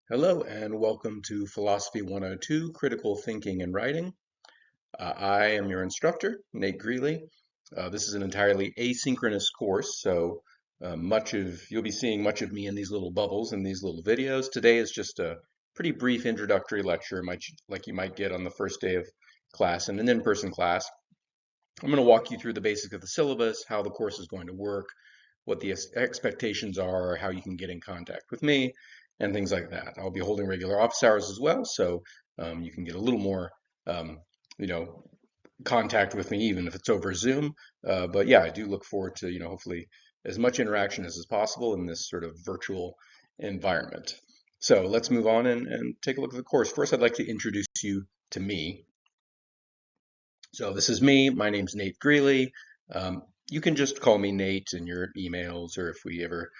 Hello and welcome to Philosophy 102, Critical Thinking and Writing. I am your instructor, Nate Greeley. This is an entirely asynchronous course, so you'll be seeing much of me in these little bubbles in these little videos. Today is just a pretty brief introductory lecture, like you might get on the first day of class in an in-person class. I'm going to walk you through the basics of the syllabus, how the course is going to work, what the expectations are, how you can get in contact with me, and things like that. I'll be holding regular office hours as well, so you can get a little more, um, you know, contact with me, even if it's over Zoom. But yeah, I do look forward to, hopefully as much interaction as is possible in this sort of virtual environment. So let's move on and take a look at the course. First, I'd like to introduce you to me. So this is me. My name's Nate Greeley. You can just call me Nate in your emails, or if we ever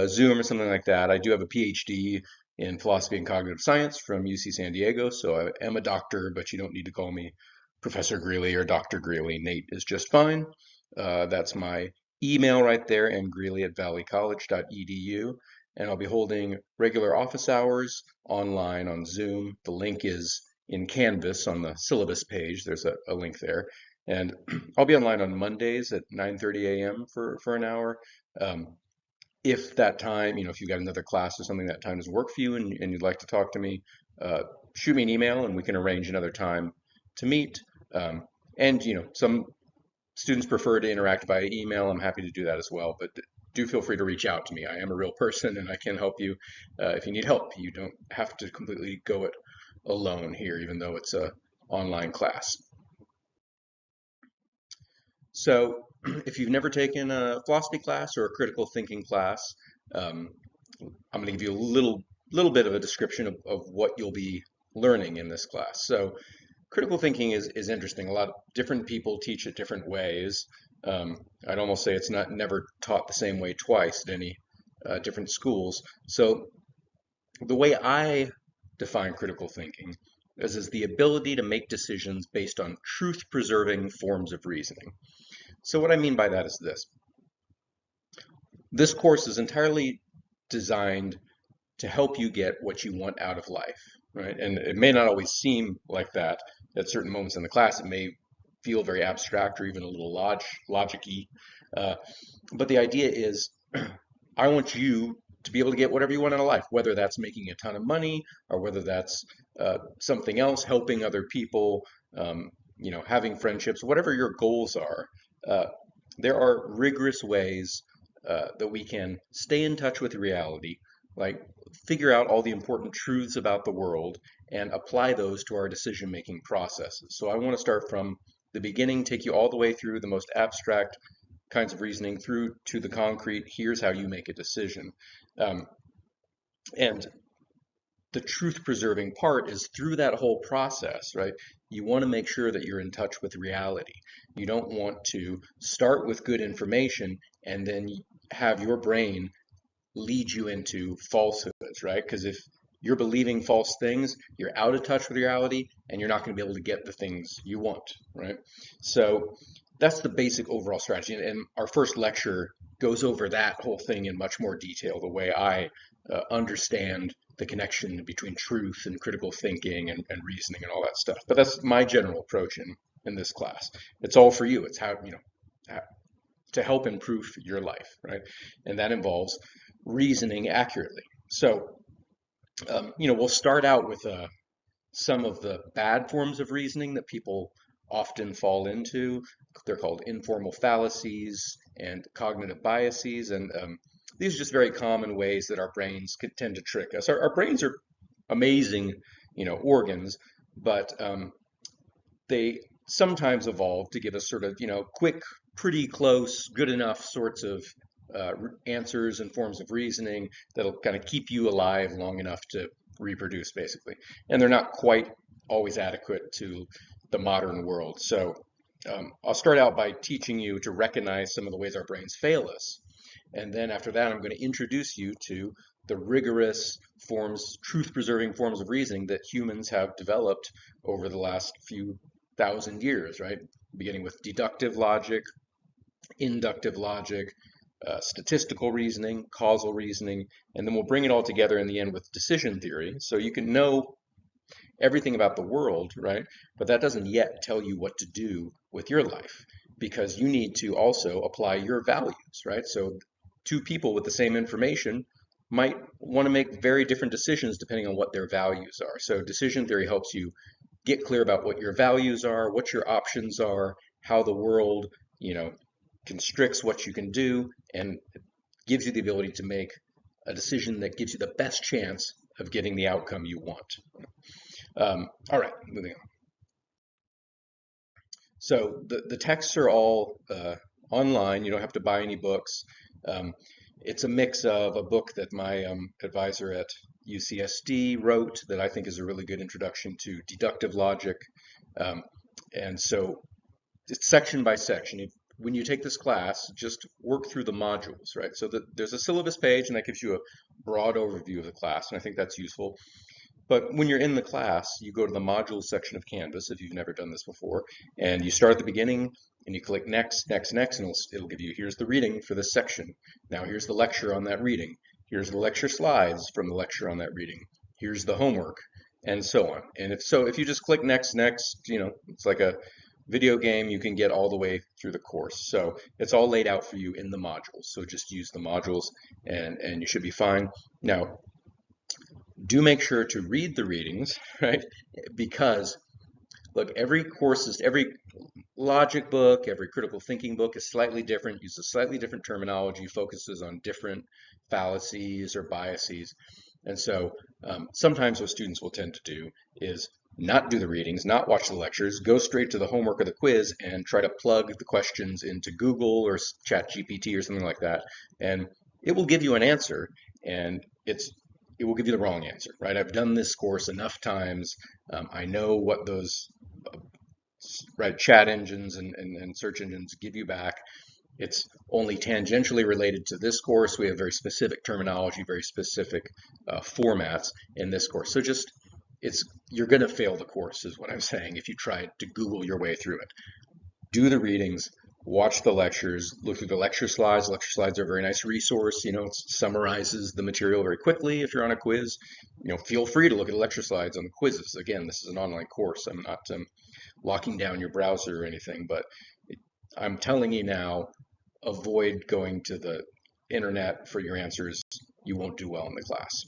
Zoom or something like that. I do have a PhD in philosophy and cognitive science from UC San Diego, so I am a doctor, but you don't need to call me Professor Greeley or Dr. Greeley. Nate is just fine. That's my email right there, and Greeley at valleycollege.edu. And I'll be holding regular office hours online on Zoom. The link is in Canvas on the syllabus page. There's a link there. And I'll be online on Mondays at 9:30 a.m. for an hour. If that time, if you've got another class or something that time doesn't work for you and you'd like to talk to me, shoot me an email and we can arrange another time to meet. And some students prefer to interact via email. I'm happy to do that as well, but do feel free to reach out to me. I am a real person and I can help you if you need help. You don't have to completely go it alone here, even though it's a online class. So if you've never taken a philosophy class or a critical thinking class, um, I'm going to give you a little bit of a description of what you'll be learning in this class. So critical thinking is interesting. A lot of different people teach it different ways. I'd almost say it's never taught the same way twice at any different schools. So the way I define critical thinking is the ability to make decisions based on truth-preserving forms of reasoning. So what I mean by that is this. This course is entirely designed to help you get what you want out of life, right? And it may not always seem like that at certain moments in the class. It may feel very abstract or even a little logic-y. But the idea is I want you to be able to get whatever you want out of life, whether that's making a ton of money or whether that's something else, helping other people, having friendships, whatever your goals are. Uh, there are rigorous ways that we can stay in touch with reality, like figure out all the important truths about the world and apply those to our decision-making processes. So I want to start from the beginning, take you all the way through the most abstract kinds of reasoning through to the concrete. Here's how you make a decision. Um, and the truth preserving part is through that whole process, right? You want to make sure that you're in touch with reality. You don't want to start with good information and then have your brain lead you into falsehoods, right? Because if you're believing false things, you're out of touch with reality and you're not going to be able to get the things you want, right? So that's the basic overall strategy. And our first lecture goes over that whole thing in much more detail, the way I understand the connection between truth and critical thinking and reasoning and all that stuff. But that's my general approach in this class. It's all for you. It's how to help improve your life, right? And that involves reasoning accurately. So, we'll start out with some of the bad forms of reasoning that people often fall into. They're called informal fallacies and cognitive biases. And these are just very common ways that our brains could tend to trick us. Our brains are amazing, organs, but they sometimes evolve to give us sort of, quick, pretty close, good enough sorts of answers and forms of reasoning that'll kind of keep you alive long enough to reproduce, basically. And they're not quite always adequate to the modern world. So I'll start out by teaching you to recognize some of the ways our brains fail us. And then after that, I'm going to introduce you to the rigorous forms, truth-preserving forms of reasoning that humans have developed over the last few thousand years, right? Beginning with deductive logic, inductive logic, statistical reasoning, causal reasoning, and then we'll bring it all together in the end with decision theory. So you can know everything about the world, right? But that doesn't yet tell you what to do with your life because you need to also apply your values, right? So two people with the same information might want to make very different decisions depending on what their values are. So decision theory helps you get clear about what your values are, what your options are, how the world, constricts what you can do, and gives you the ability to make a decision that gives you the best chance of getting the outcome you want. All right, moving on. So the texts are all online. You don't have to buy any books. Um, it's a mix of a book that my advisor at UCSD wrote that I think is a really good introduction to deductive logic. Um, and so it's section by section. When you take this class, just work through the modules, right? So there's a syllabus page, and that gives you a broad overview of the class, and I think that's useful. But when you're in the class, you go to the modules section of Canvas if you've never done this before, and you start at the beginning and you click next, next, next, and it'll give you, here's the reading for this section. Now here's the lecture on that reading. Here's the lecture slides from the lecture on that reading. Here's the homework, and so on. And if you just click next, next, it's like a video game, you can get all the way through the course. So it's all laid out for you in the modules. So just use the modules and you should be fine. Now, do make sure to read the readings, right? Because look, every logic book, every critical thinking book is slightly different, uses slightly different terminology, focuses on different fallacies or biases. And so sometimes what students will tend to do is not do the readings, not watch the lectures, go straight to the homework or the quiz and try to plug the questions into Google or ChatGPT or something like that. And it will give you an answer, and it will give you the wrong answer, right? I've done this course enough times. I know what those right chat engines and search engines give you back. It's only tangentially related to this course. We have very specific terminology, very specific formats in this course. So you're going to fail the course is what I'm saying if you try to Google your way through it. Do the readings, watch the lectures, look through the lecture slides. Lecture slides are a very nice resource. It summarizes the material very quickly if you're on a quiz. Feel free to look at the lecture slides on the quizzes. Again, this is an online course. I'm not locking down your browser or anything, but I'm telling you now, avoid going to the internet for your answers. You won't do well in the class.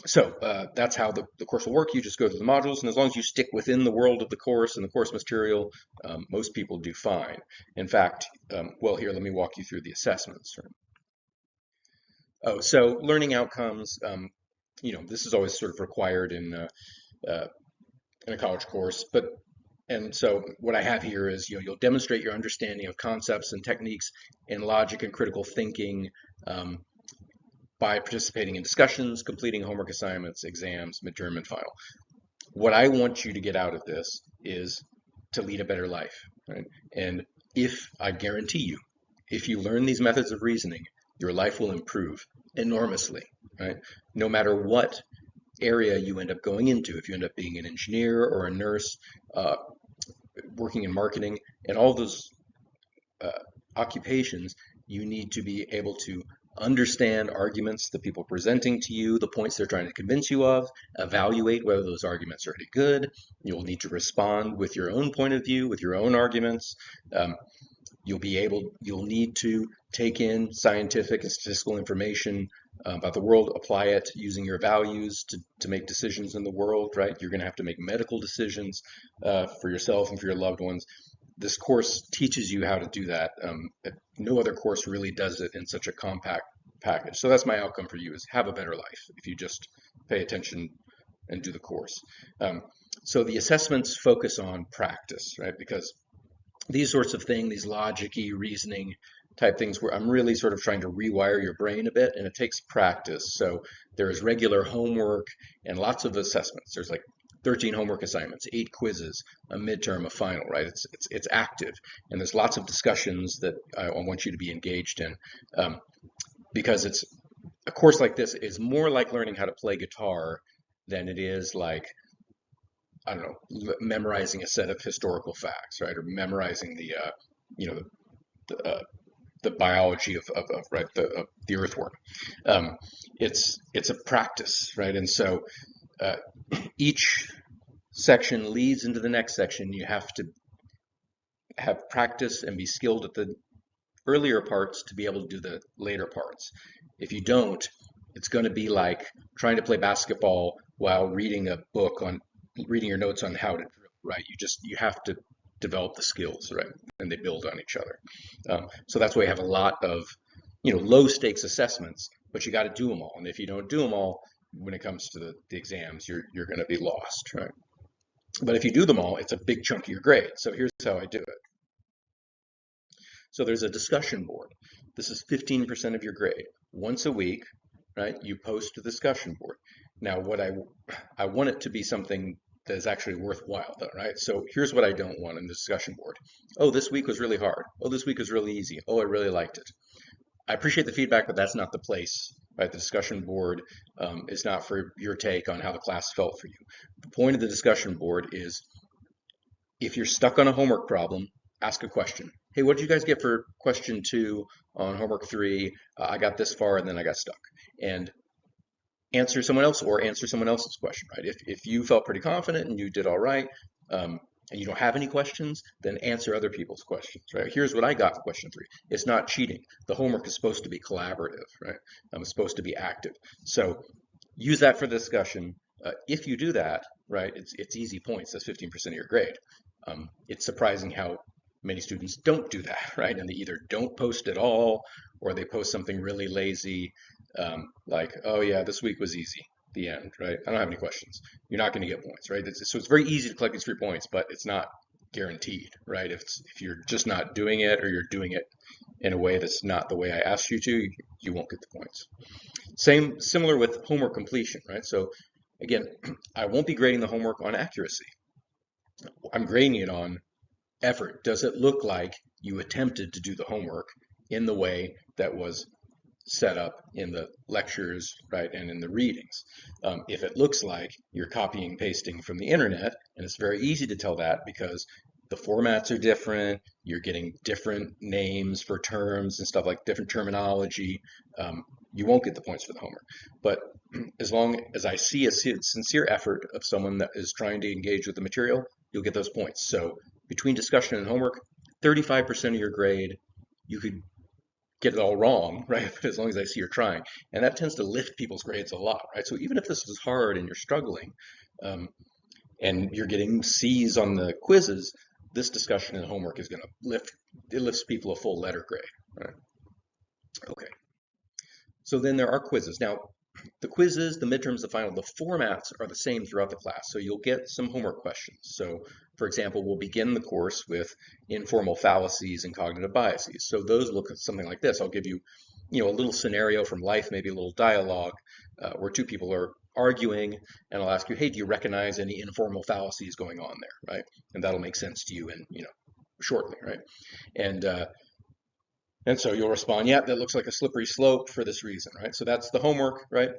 So that's how the course will work. You just go through the modules, and as long as you stick within the world of the course and the course material, most people do fine. In fact, well, here, let me walk you through the assessments. Oh, so learning outcomes, this is always sort of required in a college course, and so what I have here is, you'll demonstrate your understanding of concepts and techniques in logic and critical thinking, by participating in discussions, completing homework assignments, exams, midterm, and final. What I want you to get out of this is to lead a better life, right? And I guarantee you, if you learn these methods of reasoning, your life will improve enormously, right? No matter what area you end up going into, if you end up being an engineer or a nurse, working in marketing, and all those occupations, you need to be able to understand arguments that people are presenting to you, the points they're trying to convince you of, evaluate whether those arguments are any good. You'll need to respond with your own point of view, with your own arguments. You'll need to take in scientific and statistical information about the world, apply it using your values to make decisions in the world, right? You're going to have to make medical decisions for yourself and for your loved ones. This course teaches you how to do that. No other course really does it in such a compact package. So that's my outcome for you, is have a better life if you just pay attention and do the course. So the assessments focus on practice, right? Because these sorts of things, these logic-y reasoning type things, where I'm really sort of trying to rewire your brain a bit, and it takes practice. So there's regular homework and lots of assessments. There's like 13 homework assignments, 8 quizzes, a midterm, a final, right? It's active, and there's lots of discussions that I want you to be engaged in, because a course like this is more like learning how to play guitar than it is like, I don't know, memorizing a set of historical facts, right? Or memorizing the the biology of right the earthworm. Um, it's a practice, right? And so uh, each section leads into the next section. You have to have practice and be skilled at the earlier parts to be able to do the later parts. If you don't, it's going to be like trying to play basketball while reading a book on reading your notes on how to drill, right? You have to develop the skills, right? And they build on each other. So that's why you have a lot of, low stakes assessments, but you got to do them all. And if you don't do them all, when it comes to the exams, you're going to be lost, right? But if you do them all, it's a big chunk of your grade. So here's how I do it. So there's a discussion board. This is 15% of your grade. Once a week, right, you post a discussion board. Now, I want it to be something that is actually worthwhile, though, right? So here's what I don't want in the discussion board. Oh, this week was really hard. Oh, this week was really easy. Oh, I really liked it. I appreciate the feedback, but that's not the place, right? The discussion board is not for your take on how the class felt for you. The point of the discussion board is if you're stuck on a homework problem, ask a question. Hey, what did you guys get for question 2 on homework 3? I got this far and then I got stuck. And answer someone else or answer someone else's question, right? If you felt pretty confident and you did all right, and you don't have any questions, then answer other people's questions, right? Here's what I got for question 3. It's not cheating. The homework is supposed to be collaborative, right? It's supposed to be active. So use that for discussion. If you do that, right, it's easy points. That's 15% of your grade. It's surprising how many students don't do that, right? And they either don't post at all or they post something really lazy, like, oh yeah, this week was easy, the end, right? I don't have any questions. You're not going to get points, right? So it's very easy to collect these 3 points, but it's not guaranteed, right? If you're just not doing it or you're doing it in a way that's not the way I asked you to, you won't get the points. Similar with homework completion, right? So again, I won't be grading the homework on accuracy. I'm grading it on effort. Does it look like you attempted to do the homework in the way that was set up in the lectures, right, and in the readings? If it looks like you're copying pasting from the internet, and it's very easy to tell that because the formats are different, you're getting different names for terms and stuff like different terminology, you won't get the points for the homework. But as long as I see a sincere effort of someone that is trying to engage with the material, you'll get those points. So between discussion and homework, 35% of your grade, you could get it all wrong, right? But as long as I see you're trying. And that tends to lift people's grades a lot, right? So even if this was hard and you're struggling, and you're getting C's on the quizzes, this discussion and homework is going to lifts people a full letter grade, right? Okay. So then there are quizzes. Now, the quizzes, the midterms, the final, the formats are the same throughout the class. So you'll get some homework questions. So for example, we'll begin the course with informal fallacies and cognitive biases. So those look at something like this. I'll give you, a little scenario from life, maybe a little dialogue where two people are arguing, and I'll ask you, hey, do you recognize any informal fallacies going on there, right? And that'll make sense to you in, shortly, right? And so you'll respond, yeah, that looks like a slippery slope for this reason, right? So that's the homework, right?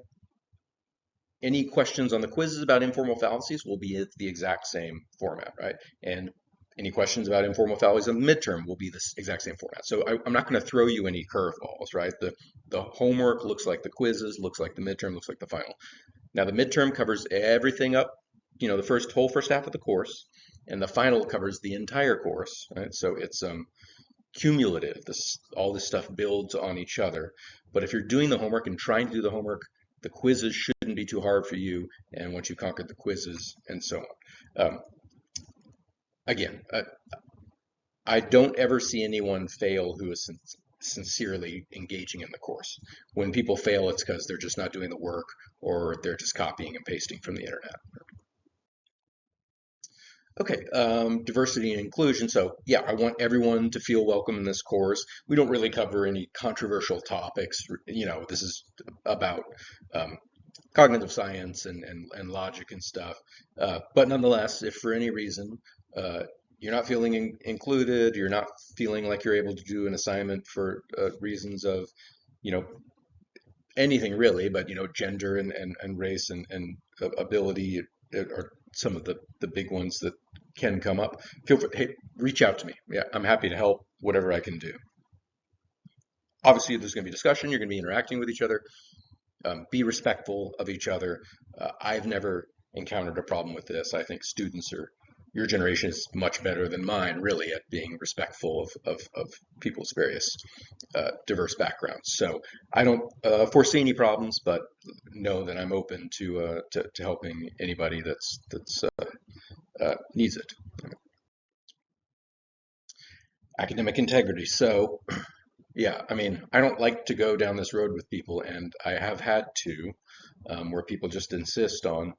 Any questions on the quizzes about informal fallacies will be the exact same format, right? And any questions about informal fallacies in the midterm will be the exact same format. So I'm not going to throw you any curveballs, right? The homework looks like the quizzes, looks like the midterm, looks like the final. Now the midterm covers everything up, the whole first half of the course, and the final covers the entire course, right? So it's cumulative. All this stuff builds on each other. But if you're doing the homework and trying to do the homework, the quizzes shouldn't be too hard for you. And once you've conquered the quizzes and so on. Again, I don't ever see anyone fail who is sincerely engaging in the course. When people fail, it's because they're just not doing the work or they're just copying and pasting from the internet. Okay, diversity and inclusion. So yeah, I want everyone to feel welcome in this course. We don't really cover any controversial topics. This is about cognitive science and logic and stuff. But nonetheless, if for any reason you're not feeling included, you're not feeling like you're able to do an assignment for reasons of, anything really, but, gender and race and ability are some of the big ones that can come up. Feel free, hey, reach out to me. Yeah, I'm happy to help whatever I can do. obviously there's going to be discussion, you're going to be interacting with each other. Be respectful of each other. I've never encountered a problem with this. I think your generation is much better than mine, really, at being respectful of people's various diverse backgrounds. So I don't foresee any problems, but know that I'm open to helping anybody that's needs it. Academic integrity. So yeah, I mean, I don't like to go down this road with people, and I have had to, where people just insist on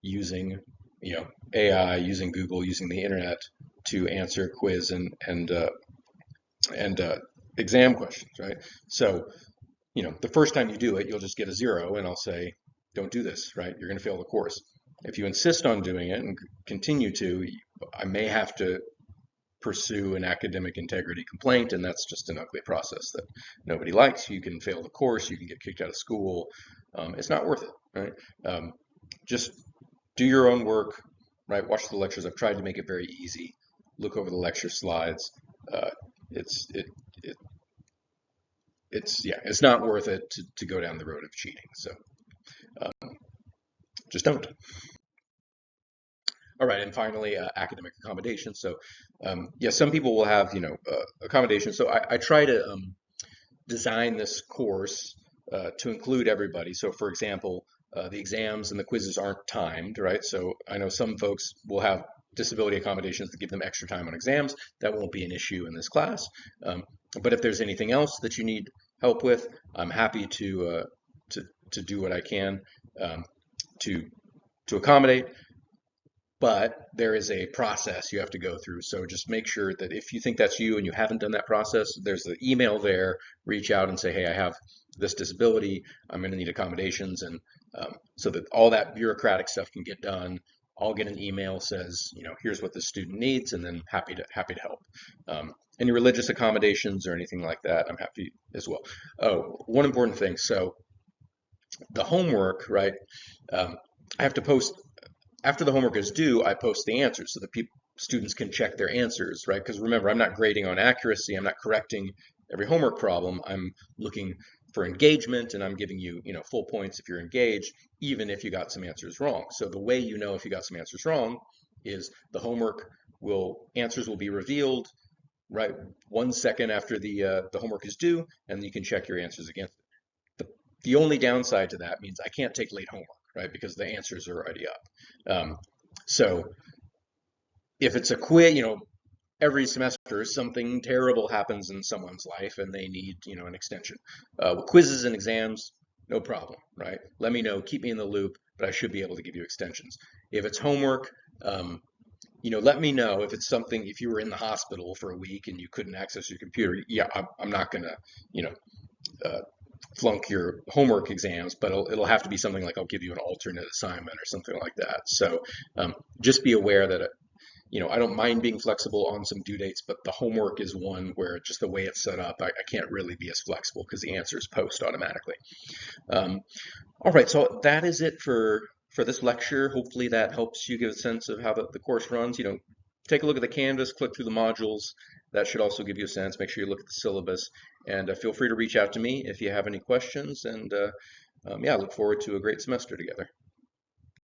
using, AI, using Google, using the internet to answer quiz and exam questions, right? So, the first time you do it, you'll just get a 0, and I'll say, don't do this, right? You're going to fail the course. If you insist on doing it and continue to, I may have to pursue an academic integrity complaint, and that's just an ugly process that nobody likes. You can fail the course, you can get kicked out of school. It's not worth it, right? Just do your own work, right? Watch the lectures. I've tried to make it very easy. Look over the lecture slides. Uh, it's it, it it's not worth it to go down the road of cheating. So just don't. All right, and finally, academic accommodations. So, yeah, some people will have, accommodations. So I try to design this course to include everybody. So, for example, the exams and the quizzes aren't timed, right? So I know some folks will have disability accommodations that give them extra time on exams. That won't be an issue in this class. But if there's anything else that you need help with, I'm happy to do what I can to accommodate. But there is a process you have to go through. So just make sure that if you think that's you and you haven't done that process, there's the email there. Reach out and say, hey, I have this disability. I'm going to need accommodations. And so that all that bureaucratic stuff can get done. I'll get an email says, here's what the student needs, and then happy to help. Any religious accommodations or anything like that, I'm happy as well. Oh, one important thing. So the homework, right? I have to post after the homework is due, I post the answers so that students can check their answers, right? Because remember, I'm not grading on accuracy. I'm not correcting every homework problem. I'm looking for engagement, and I'm giving you, full points if you're engaged, even if you got some answers wrong. So the way you know if you got some answers wrong is the answers will be revealed, right, 1 second after the homework is due, and you can check your answers against it. The only downside to that means I can't take late homework, right? Because the answers are already up. So if it's a quiz, every semester something terrible happens in someone's life and they need, an extension. With quizzes and exams, no problem, right? Let me know, keep me in the loop, but I should be able to give you extensions. If it's homework, let me know if it's something, if you were in the hospital for a week and you couldn't access your computer, yeah, I'm not gonna, flunk your homework exams, but it'll have to be something like I'll give you an alternate assignment or something like that. So just be aware that, I don't mind being flexible on some due dates, but the homework is one where just the way it's set up, I can't really be as flexible because the answers post automatically. All right, so that is it for this lecture. Hopefully that helps you get a sense of how the course runs. Take a look at the Canvas, click through the modules. That should also give you a sense. Make sure you look at the syllabus, and feel free to reach out to me if you have any questions. And yeah, I look forward to a great semester together.